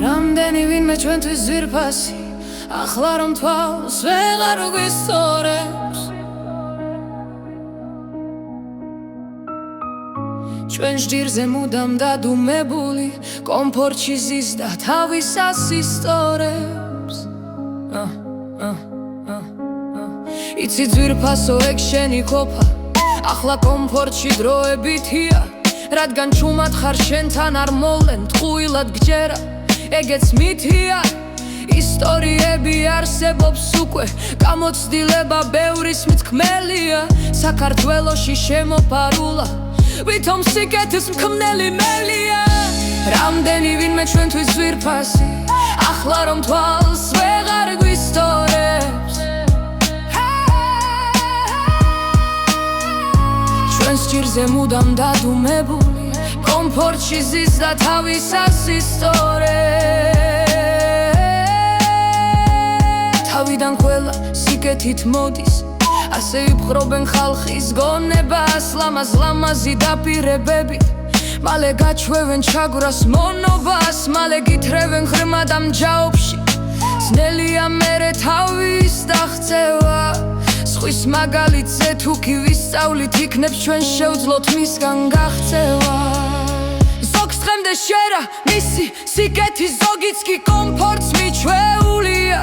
რამდენი ვინმე ჩვენთვის ძვირფასი, ახლა რომ თვალს ვეღარ გვისწორებს. ჩვენ ჟირზე მუდამ დადუმებული, კომფორტში ზის და თავისას ისტორებს. იცი ძვირფასო ეგ შენი ყოფა, ახლა კომფორტში დროებითია, რადგან ჩუმად ხარ შენთან არ მოვლენ ტყუილად გჯერა, ეგეც მითია. ისტორიები არსებობს უკვე, გამოცდილება ბევრის მთქმელია, საქართველოში შემოფარულა, ვითომ სიკეთის მქმნელი მელია. რამდენი ვინმე ჩვენთვის ძვირფასი, ახლა რომ თვალს ვეღარ გვისწორებს. ჩვენს ჭირზე მუდამ დადუმებული, კომფორტში ზის და თავისას ისტორებს. თავიდან ყველა სიკეთით მოდის, ასე იპყრობენ ხალხის გონებას, ლამაზ-ლამაზი დაპირებებით, მალე გაჩვევენ ჩაგვრას მონობას, მალე გითრევენ ღრმად ამ ჯაობში, ძნელია მერე თავის დაღწევა. სხვის მაგალითზე თუ კი ვისწავლით, იქნებს ჩვენ შევძლოთ მისგან გაღწევა. ზოგს დღემდე შერა მისი სიკეთი, ზოგიც კი კომფორტს მიჩვეულია.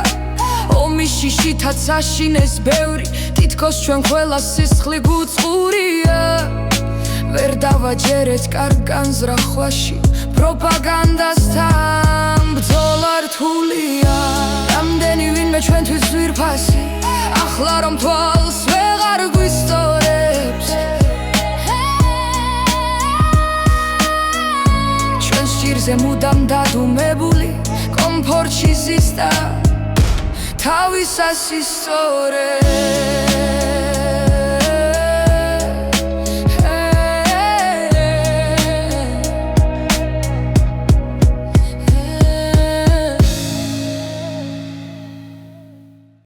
ომის შიშითაც აშინეს ბევრი, თითქოს ჩვენ ყველა სისხლი გუწყურია. ვერ დავაჯერეთ კარგ განზრახვაში, პროპაგანდასთან ბრძოლა რთულია. რამდენი ვინმე ჩვენთვის ძვირფასი, ახლა რომ თვალს ვეღარ გვისწორებს. ჩვენს ჭირზე მუდამ დადუმებული, კომფორტში ზის და თავისას ისტორებს.